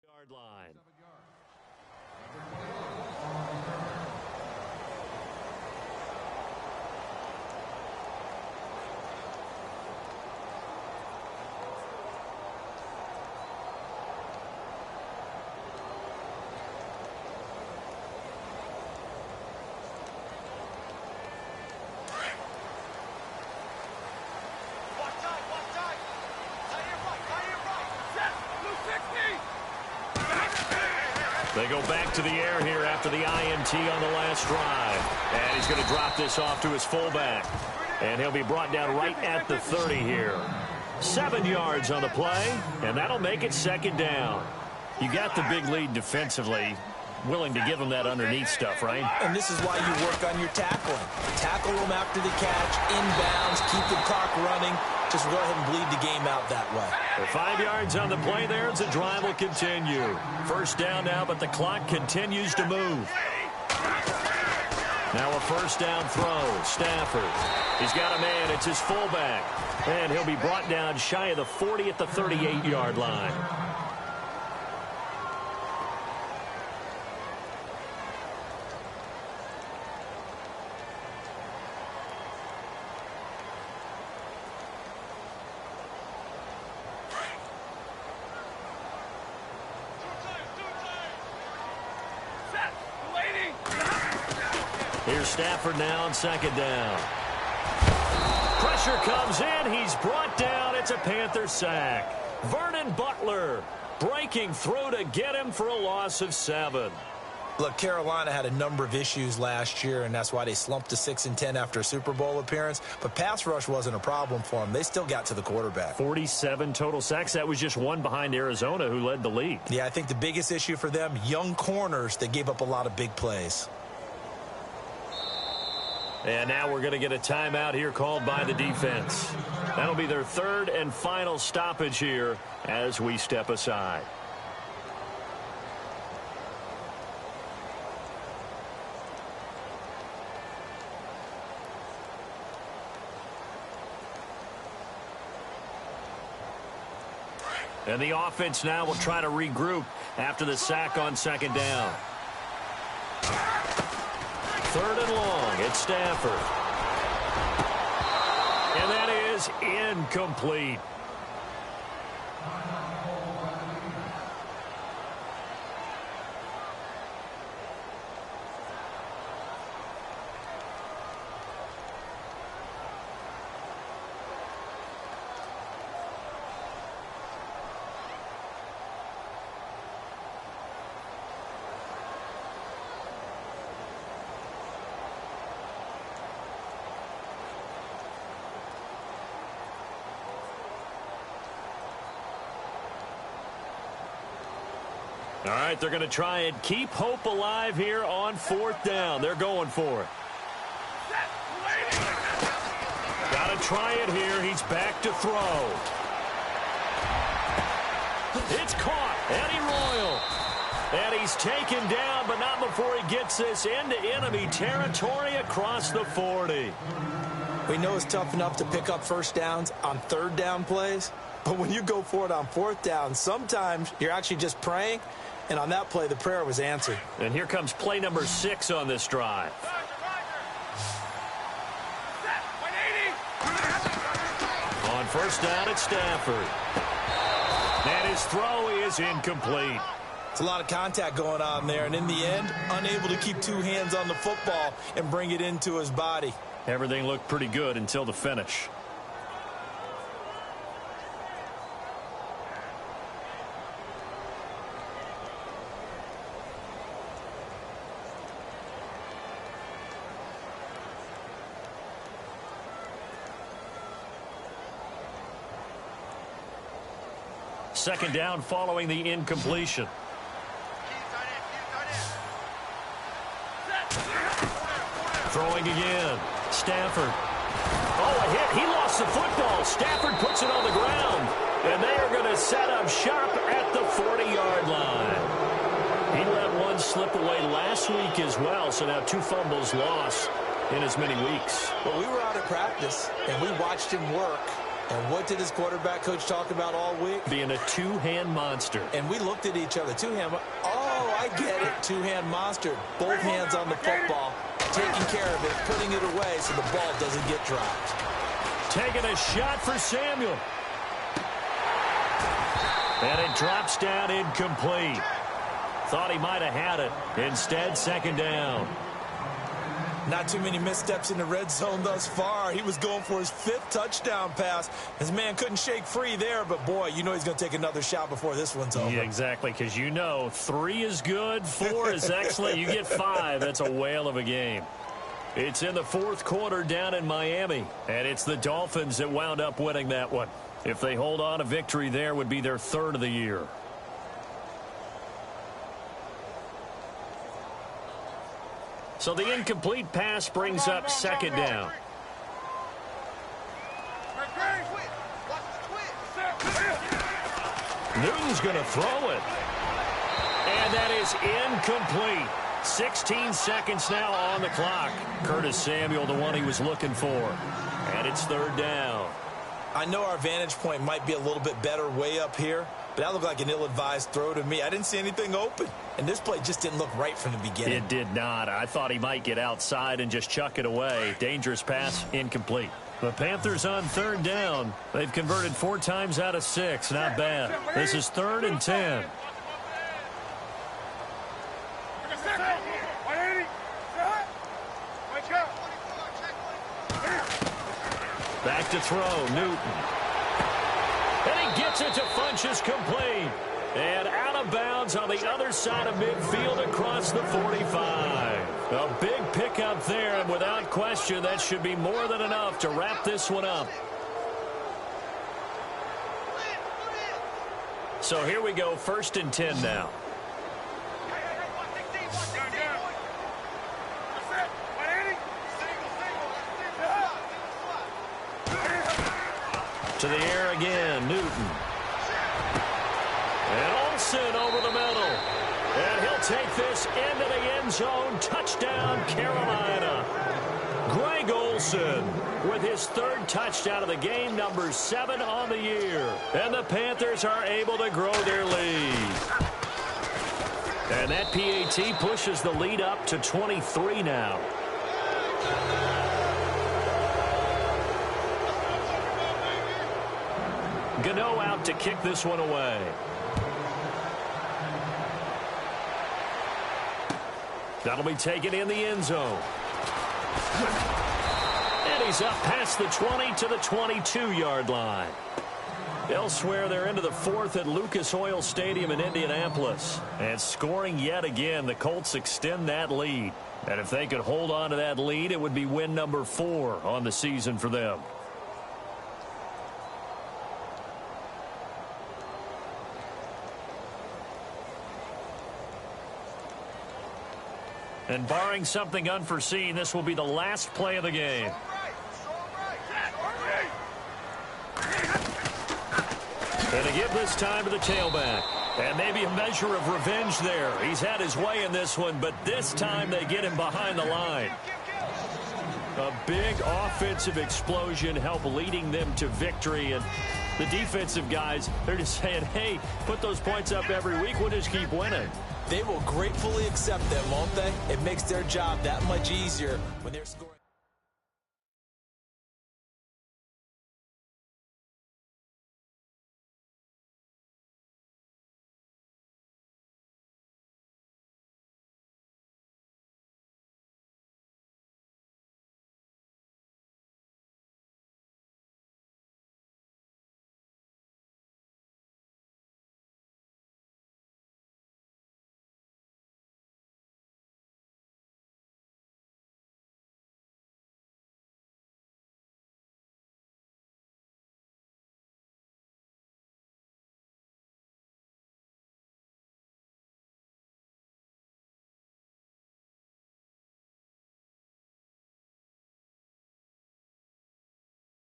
Yard line. They go back to the air here after the INT on the last drive. And he's going to drop this off to his fullback. And he'll be brought down right at the 30 here. 7 yards on the play, and that'll make it 2nd down. You got the big lead defensively. Willing to give them that underneath stuff, right? And this is why you work on your tackling. Tackle them after the catch, inbounds, keep the clock running. Just go ahead and bleed the game out that way. The 5 yards on the play there as the drive will continue. 1st down now, but the clock continues to move. Now a 1st down throw. Stafford. He's got a man. It's his fullback. And he'll be brought down shy of the 40 at the 38-yard line. Here's Stafford now on 2nd down. Pressure comes in. He's brought down. It's a Panther sack. Vernon Butler breaking through to get him for a loss of 7. Look, Carolina had a number of issues last year, and that's why they slumped to 6-10 after a Super Bowl appearance. But pass rush wasn't a problem for them. They still got to the quarterback. 47 total sacks. That was just one behind Arizona, who led the league. Yeah, I think the biggest issue for them, young corners that gave up a lot of big plays. And now we're going to get a timeout here called by the defense. That'll be their 3rd and final stoppage here as we step aside. And the offense now will try to regroup after the sack on 2nd down. 3rd and long. It's Stafford. And that is incomplete. All right, they're going to try and keep hope alive here on 4th down. They're going for it. Got to try it here. He's back to throw. It's caught. Eddie Royal. And he's taken down, but not before he gets this into enemy territory across the 40. We know it's tough enough to pick up first downs on 3rd down plays, but when you go for it on 4th down, sometimes you're actually just praying, and on that play, the prayer was answered. And here comes play number 6 on this drive. On 1st down, it's Stafford. And his throw is incomplete. It's a lot of contact going on there, and in the end, unable to keep 2 hands on the football and bring it into his body. Everything looked pretty good until the finish. Second down following the incompletion. Throwing again. Stafford. Oh, a hit. He lost the football. Stafford puts it on the ground. And they are going to set up shop at the 40-yard line. He let one slip away last week as well, so now 2 fumbles lost in as many weeks. Well, we were out at practice, and we watched him work. And what did his quarterback coach talk about all week? Being a 2-hand monster. And we looked at each other. 2-hand. Oh, I get it. 2-hand monster. Both hands on the football. Taking care of it, putting it away so the ball doesn't get dropped. Taking a shot for Samuel. And it drops down incomplete. Thought he might have had it. Instead, 2nd down. Not too many missteps in the red zone thus far. He was going for his 5th touchdown pass. His man couldn't shake free there, but boy, you know he's going to take another shot before this one's over. Yeah, exactly, because you know 3 is good, 4 is excellent. You get 5, that's a whale of a game. It's in the 4th quarter down in Miami, and it's the Dolphins that wound up winning that one. If they hold on, a victory there would be their 3rd of the year. So the incomplete pass brings up 2nd down. Newton's going to throw it. And that is incomplete. 16 seconds now on the clock. Curtis Samuel, the one he was looking for. And it's 3rd down. I know our vantage point might be a little bit better way up here, but that looked like an ill-advised throw to me. I didn't see anything open, and this play just didn't look right from the beginning. It did not. I thought he might get outside and just chuck it away. Dangerous pass, incomplete. The Panthers on 3rd down. They've converted 4 times out of 6. Not bad. This is 3rd and 10. Back to throw, Newton. And he gets it to Funchess complete. And out of bounds on the other side of midfield across the 45. A big pickup there, and without question, that should be more than enough to wrap this one up. So here we go, 1st and 10 now. To the air again, Newton. And Olsen over the middle. And he'll take this into the end zone. Touchdown, Carolina. Greg Olsen with his 3rd touchdown of the game, number 7 on the year. And the Panthers are able to grow their lead. And that PAT pushes the lead up to 23 now. Gano out to kick this one away. That'll be taken in the end zone. And he's up past the 20 to the 22-yard line. Elsewhere, they're into the 4th at Lucas Oil Stadium in Indianapolis. And scoring yet again, the Colts extend that lead. And if they could hold on to that lead, it would be win number 4 on the season for them. And barring something unforeseen, this will be the last play of the game. And to give this time to the tailback. And maybe a measure of revenge there. He's had his way in this one, but this time they get him behind the line. A big offensive explosion helped leading them to victory. And the defensive guys, they're just saying, hey, put those points up every week. We'll just keep winning. They will gratefully accept them, won't they? It makes their job that much easier when they're scoring.